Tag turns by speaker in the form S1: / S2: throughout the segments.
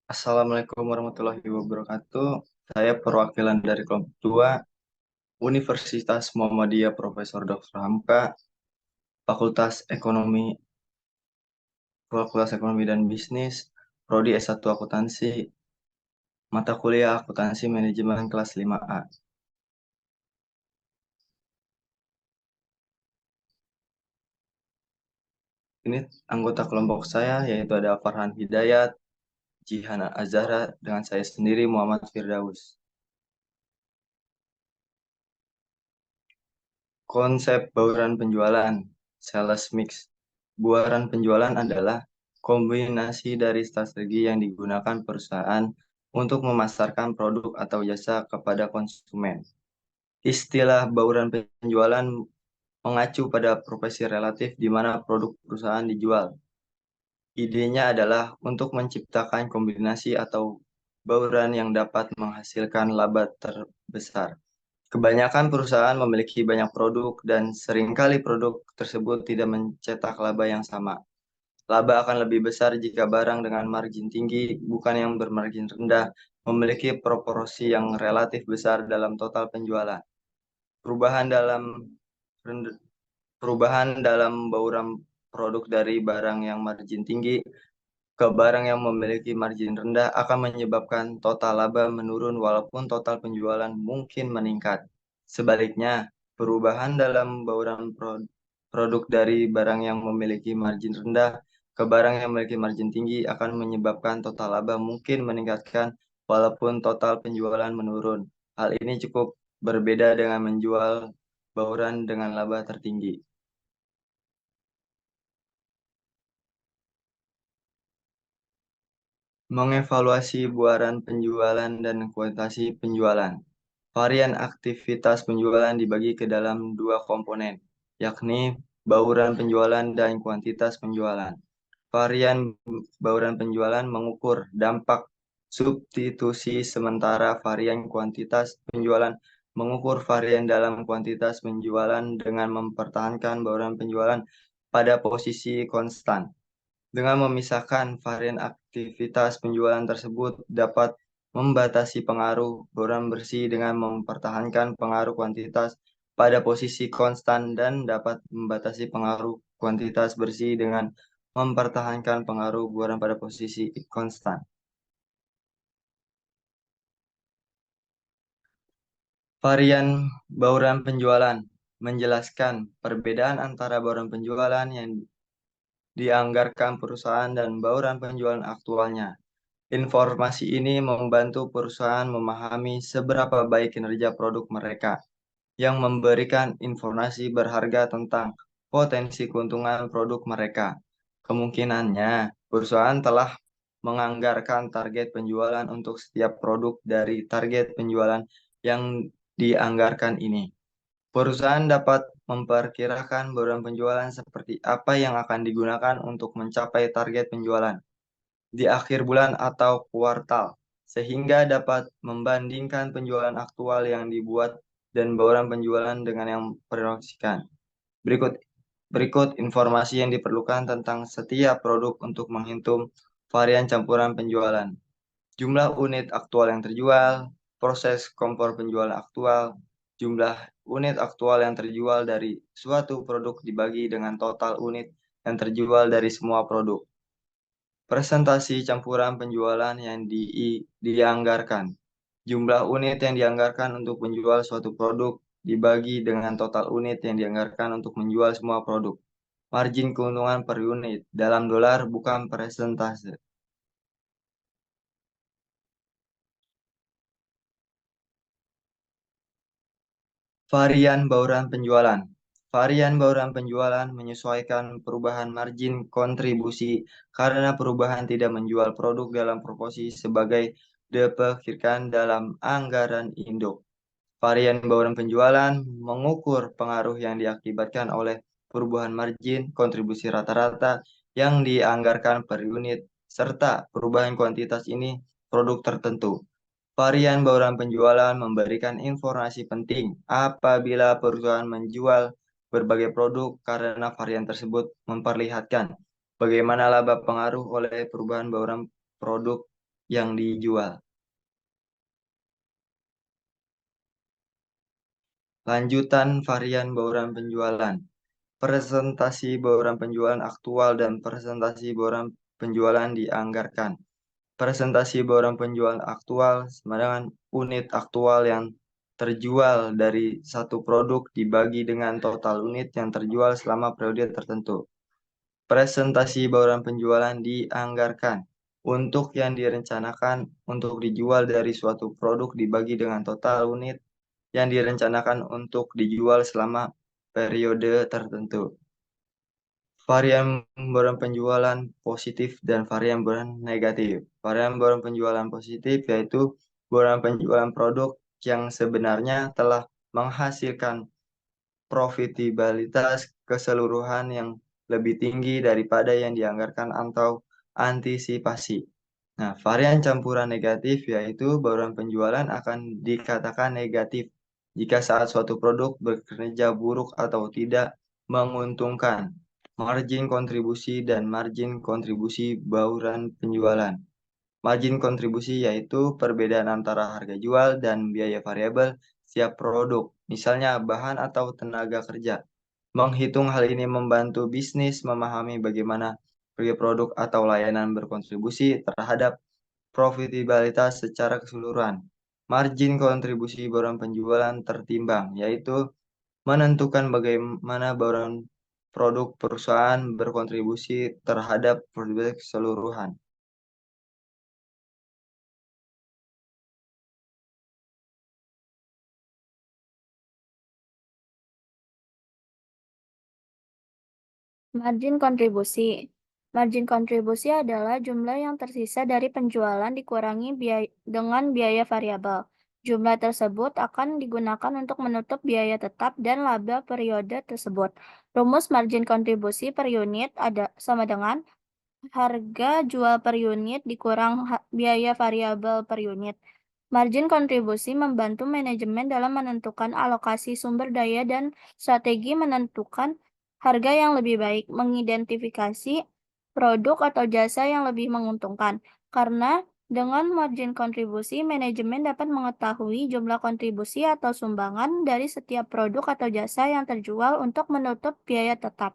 S1: Assalamualaikum warahmatullahi wabarakatuh. Saya perwakilan dari kelompok 2 Universitas Muhammadiyah Profesor Dr. Hamka, Fakultas Ekonomi, Fakultas Ekonomi dan Bisnis, Prodi S1 Akuntansi, mata kuliah Akuntansi Manajemen kelas 5A. Ini anggota kelompok saya yaitu ada Farhan Hidayat, Jihan Azhara, dengan saya sendiri Muhammad Firdaus. Konsep bauran penjualan, sales mix. Bauran penjualan adalah kombinasi dari strategi yang digunakan perusahaan untuk memasarkan produk atau jasa kepada konsumen. Istilah bauran penjualan mengacu pada profesi relatif di mana produk perusahaan dijual. Idenya adalah untuk menciptakan kombinasi atau bauran yang dapat menghasilkan laba terbesar. Kebanyakan perusahaan memiliki banyak produk dan seringkali produk tersebut tidak mencetak laba yang sama. Laba akan lebih besar jika barang dengan margin tinggi, bukan yang bermargin rendah, memiliki proporsi yang relatif besar dalam total penjualan. Perubahan dalam perubahan dalam bauran produk dari barang yang margin tinggi ke barang yang memiliki margin rendah akan menyebabkan total laba menurun walaupun total penjualan mungkin meningkat. Sebaliknya, perubahan dalam bauran produk dari barang yang memiliki margin rendah ke barang yang memiliki margin tinggi akan menyebabkan total laba mungkin meningkatkan walaupun total penjualan menurun. Hal ini cukup berbeda dengan menjual bauran dengan laba tertinggi. Mengevaluasi buaran penjualan dan kuantitasi penjualan. Varian aktivitas penjualan dibagi ke dalam dua komponen, yakni bauran penjualan dan kuantitas penjualan. Varian bauran penjualan mengukur dampak substitusi sementara varian kuantitas penjualan mengukur varian dalam kuantitas penjualan dengan mempertahankan bauran penjualan pada posisi konstan. Dengan memisahkan varian aktivitas penjualan tersebut dapat membatasi pengaruh bauran bersih dengan mempertahankan pengaruh kuantitas pada posisi konstan dan dapat membatasi pengaruh kuantitas bersih dengan mempertahankan pengaruh bauran pada posisi konstan. Varian bauran penjualan menjelaskan perbedaan antara bauran penjualan yang dianggarkan perusahaan dan bauran penjualan aktualnya. Informasi ini membantu perusahaan memahami seberapa baik kinerja produk mereka, yang memberikan informasi berharga tentang potensi keuntungan produk mereka. Kemungkinannya, perusahaan telah menganggarkan target penjualan untuk setiap produk dari target penjualan yang dianggarkan ini. Perusahaan dapat memperkirakan bauran penjualan seperti apa yang akan digunakan untuk mencapai target penjualan di akhir bulan atau kuartal, sehingga dapat membandingkan penjualan aktual yang dibuat dan bauran penjualan dengan yang diproyeksikan. Berikut berikut informasi yang diperlukan tentang setiap produk untuk menghitung varian campuran penjualan. Jumlah unit aktual yang terjual, proses kompor penjualan aktual, jumlah unit aktual yang terjual dari suatu produk dibagi dengan total unit yang terjual dari semua produk. Presentasi campuran penjualan yang dianggarkan. Jumlah unit yang dianggarkan untuk menjual suatu produk dibagi dengan total unit yang dianggarkan untuk menjual semua produk. Margin keuntungan per unit dalam dolar bukan persentase. Varian bauran penjualan. Varian bauran penjualan menyesuaikan perubahan margin kontribusi karena perubahan tidak menjual produk dalam proporsi sebagai diperkirakan dalam anggaran induk. Varian bauran penjualan mengukur pengaruh yang diakibatkan oleh perubahan margin kontribusi rata-rata yang dianggarkan per unit serta perubahan kuantitas ini produk tertentu. Varian bauran penjualan memberikan informasi penting apabila perusahaan menjual berbagai produk karena varian tersebut memperlihatkan bagaimana laba pengaruh oleh perubahan bauran produk yang dijual. Lanjutan varian bauran penjualan. Presentasi bauran penjualan aktual dan presentasi bauran penjualan dianggarkan. Presentasi bauran penjualan aktual sama dengan unit aktual yang terjual dari satu produk dibagi dengan total unit yang terjual selama periode tertentu. Presentasi bauran penjualan dianggarkan untuk yang direncanakan untuk dijual dari suatu produk dibagi dengan total unit yang direncanakan untuk dijual selama periode tertentu. Varian bauran penjualan positif dan varian bauran negatif. Varian bauran penjualan positif yaitu bauran penjualan produk yang sebenarnya telah menghasilkan profitabilitas keseluruhan yang lebih tinggi daripada yang dianggarkan atau antisipasi. Nah, varian campuran negatif yaitu bauran penjualan akan dikatakan negatif jika saat suatu produk bekerja buruk atau tidak menguntungkan. Margin kontribusi dan margin kontribusi bauran penjualan. Margin kontribusi yaitu perbedaan antara harga jual dan biaya variabel setiap produk, misalnya bahan atau tenaga kerja. Menghitung hal ini membantu bisnis memahami bagaimana produk atau layanan berkontribusi terhadap profitabilitas secara keseluruhan. Margin kontribusi bauran penjualan tertimbang, yaitu menentukan bagaimana bauran produk perusahaan berkontribusi terhadap profitabilitas keseluruhan.
S2: Margin kontribusi. Margin kontribusi adalah jumlah yang tersisa dari penjualan dikurangi dengan biaya variabel. Jumlah tersebut akan digunakan untuk menutup biaya tetap dan laba periode tersebut. Rumus margin kontribusi per unit sama dengan harga jual per unit dikurang biaya variabel per unit. Margin kontribusi membantu manajemen dalam menentukan alokasi sumber daya dan strategi menentukan harga yang lebih baik, mengidentifikasi produk atau jasa yang lebih menguntungkan. Karena dengan margin kontribusi, manajemen dapat mengetahui jumlah kontribusi atau sumbangan dari setiap produk atau jasa yang terjual untuk menutup biaya tetap.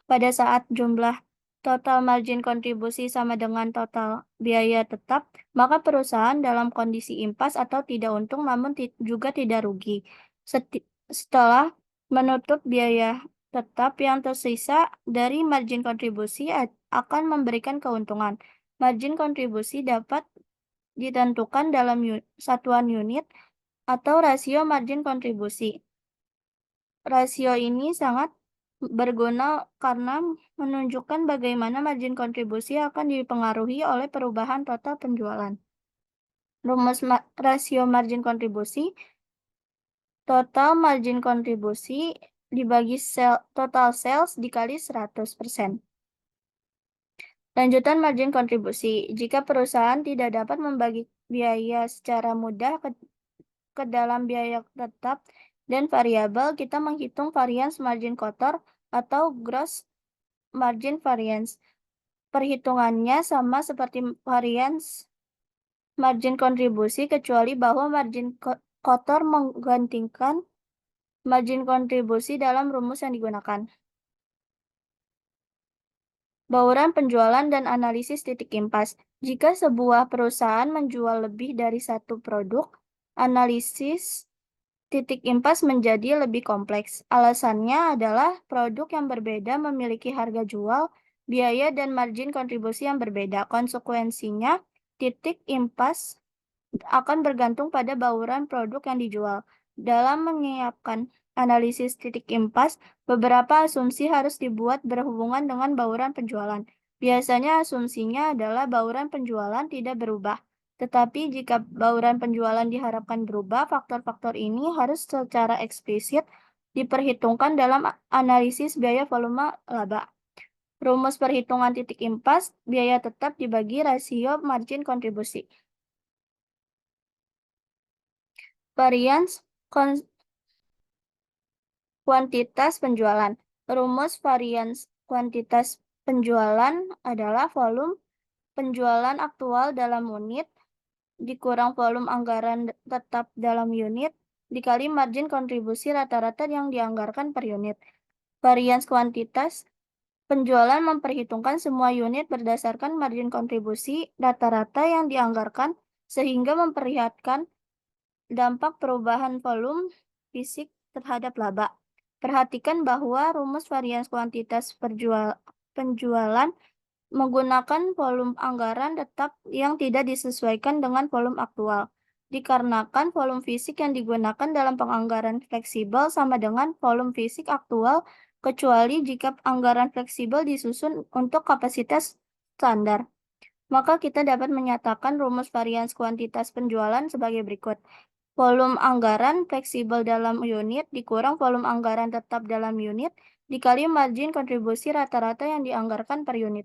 S2: Pada saat jumlah total margin kontribusi sama dengan total biaya tetap, maka perusahaan dalam kondisi impas atau tidak untung namun juga tidak rugi. Setelah menutup biaya tetap yang tersisa dari margin kontribusi akan memberikan keuntungan. Margin kontribusi dapat ditentukan dalam satuan unit atau rasio margin kontribusi. Rasio ini sangat berguna karena menunjukkan bagaimana margin kontribusi akan dipengaruhi oleh perubahan total penjualan. Rumus rasio margin kontribusi, total margin kontribusi dibagi total sales dikali 100%. Lanjutan margin kontribusi. Jika perusahaan tidak dapat membagi biaya secara mudah ke dalam biaya tetap dan variabel, kita menghitung variance margin kotor atau gross margin variance. Perhitungannya sama seperti variance margin kontribusi, kecuali bahwa margin kotor menggantikan margin kontribusi dalam rumus yang digunakan. Bauran penjualan dan analisis titik impas. Jika sebuah perusahaan menjual lebih dari satu produk, analisis titik impas menjadi lebih kompleks. Alasannya adalah produk yang berbeda memiliki harga jual, biaya, dan margin kontribusi yang berbeda. Konsekuensinya, titik impas akan bergantung pada bauran produk yang dijual. Dalam menyiapkan analisis titik impas, beberapa asumsi harus dibuat berhubungan dengan bauran penjualan. Biasanya asumsinya adalah bauran penjualan tidak berubah. Tetapi jika bauran penjualan diharapkan berubah, faktor-faktor ini harus secara eksplisit diperhitungkan dalam analisis biaya volume laba. Rumus perhitungan titik impas, biaya tetap dibagi rasio margin kontribusi. Varians kuantitas penjualan. Rumus varians kuantitas penjualan adalah volume penjualan aktual dalam unit dikurang volume anggaran tetap dalam unit dikali margin kontribusi rata-rata yang dianggarkan per unit. Varians kuantitas penjualan memperhitungkan semua unit berdasarkan margin kontribusi rata-rata yang dianggarkan sehingga memperlihatkan dampak perubahan volume fisik terhadap laba. Perhatikan bahwa rumus varians kuantitas penjualan menggunakan volume anggaran tetap yang tidak disesuaikan dengan volume aktual. Dikarenakan volume fisik yang digunakan dalam penganggaran fleksibel sama dengan volume fisik aktual, kecuali jika anggaran fleksibel disusun untuk kapasitas standar. Maka kita dapat menyatakan rumus varians kuantitas penjualan sebagai berikut. Volume anggaran fleksibel dalam unit dikurang volume anggaran tetap dalam unit dikali margin kontribusi rata-rata yang dianggarkan per unit.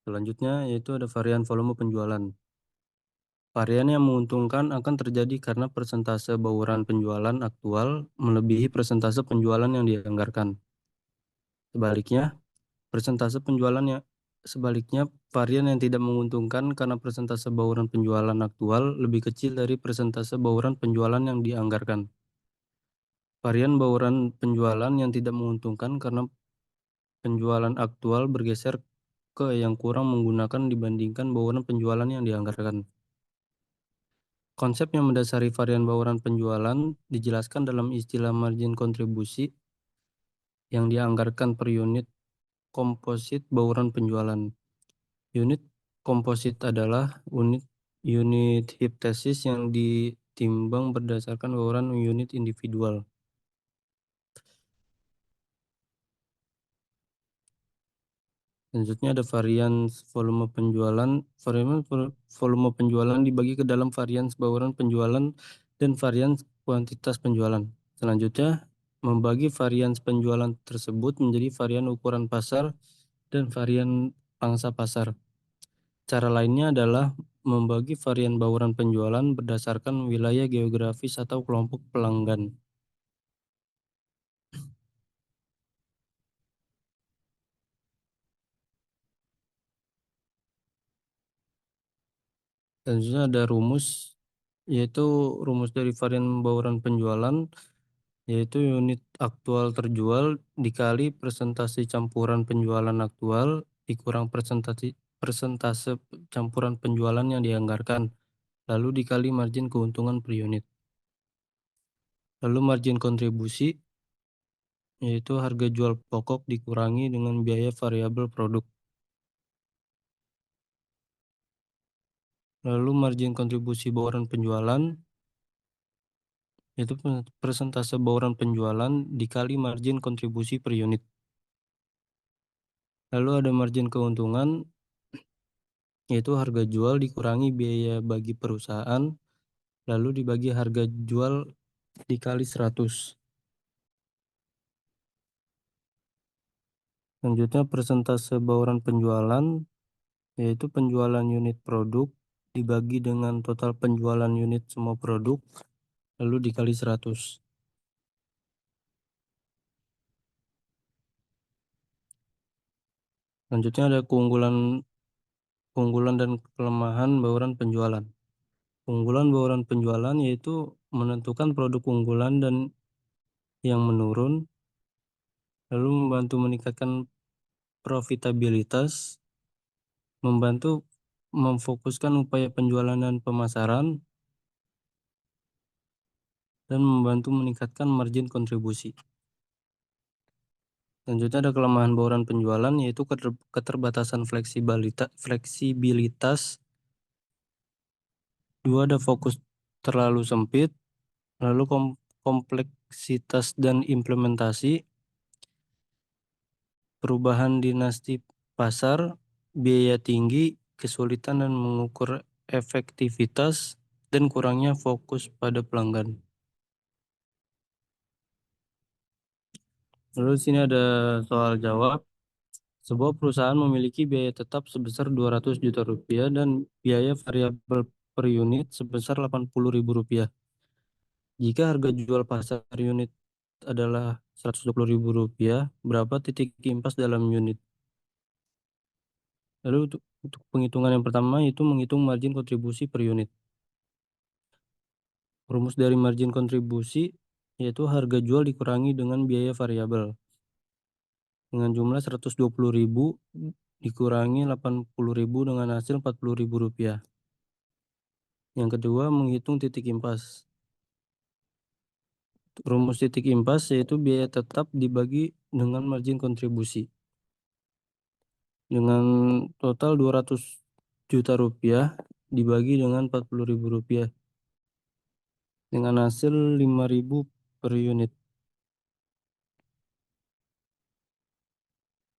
S3: Selanjutnya yaitu ada varian volume penjualan. Varian yang menguntungkan akan terjadi karena persentase bauran penjualan aktual melebihi persentase penjualan yang dianggarkan. Sebaliknya, varian yang tidak menguntungkan karena persentase bauran penjualan aktual lebih kecil dari persentase bauran penjualan yang dianggarkan. Varian bauran penjualan yang tidak menguntungkan karena penjualan aktual bergeser ke yang kurang menggunakan dibandingkan bauran penjualan yang dianggarkan. Konsep yang mendasari varian bauran penjualan dijelaskan dalam istilah margin kontribusi yang dianggarkan per unit komposit bauran penjualan. Unit komposit adalah unit hiptesis yang ditimbang berdasarkan bauran unit individual. Selanjutnya ada varians volume penjualan. Volume penjualan dibagi ke dalam varians bauran penjualan dan varians kuantitas penjualan. Selanjutnya, membagi varians penjualan tersebut menjadi varian ukuran pasar dan varian pangsa pasar. Cara lainnya adalah membagi varian bauran penjualan berdasarkan wilayah geografis atau kelompok pelanggan. Selanjutnya ada rumus, yaitu rumus dari varian bauran penjualan, yaitu unit aktual terjual dikali persentase campuran penjualan aktual dikurang persentase campuran penjualan yang dianggarkan, lalu dikali margin keuntungan per unit. Lalu margin kontribusi, yaitu harga jual pokok dikurangi dengan biaya variabel produk. Lalu margin kontribusi bauran penjualan, yaitu persentase bauran penjualan dikali margin kontribusi per unit. Lalu ada margin keuntungan, yaitu harga jual dikurangi biaya bagi perusahaan, lalu dibagi harga jual dikali 100. Selanjutnya persentase bauran penjualan, yaitu penjualan unit produk dibagi dengan total penjualan unit semua produk, lalu dikali 100. Selanjutnya ada keunggulan dan kelemahan bauran penjualan. Keunggulan bauran penjualan yaitu menentukan produk unggulan dan yang menurun, lalu membantu meningkatkan profitabilitas, membantu memfokuskan upaya penjualan dan pemasaran, dan membantu meningkatkan margin kontribusi. Selanjutnya ada kelemahan bauran penjualan yaitu keterbatasan fleksibilitas. Dua, ada fokus terlalu sempit, lalu kompleksitas dan implementasi, perubahan dinasti pasar, biaya tinggi, kesulitan dan mengukur efektivitas, dan kurangnya fokus pada pelanggan. Lalu di sini ada soal jawab. Sebuah perusahaan memiliki biaya tetap sebesar 200 juta rupiah dan biaya variabel per unit sebesar 80.000 rupiah. Jika harga jual pasar unit adalah Rp120.000, berapa titik impas dalam unit? Lalu untuk penghitungan yang pertama itu menghitung margin kontribusi per unit. Rumus dari margin kontribusi yaitu harga jual dikurangi dengan biaya variabel. Dengan jumlah 120.000 dikurangi 80.000 dengan hasil Rp40.000. Yang kedua, menghitung titik impas. Rumus titik impas yaitu biaya tetap dibagi dengan margin kontribusi. Dengan total Rp200 juta dibagi dengan Rp40.000 dengan hasil Rp5.000 per unit.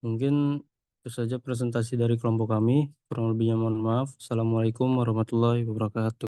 S3: Mungkin itu saja presentasi dari kelompok kami. Kurang lebihnya mohon maaf. Assalamualaikum warahmatullahi wabarakatuh.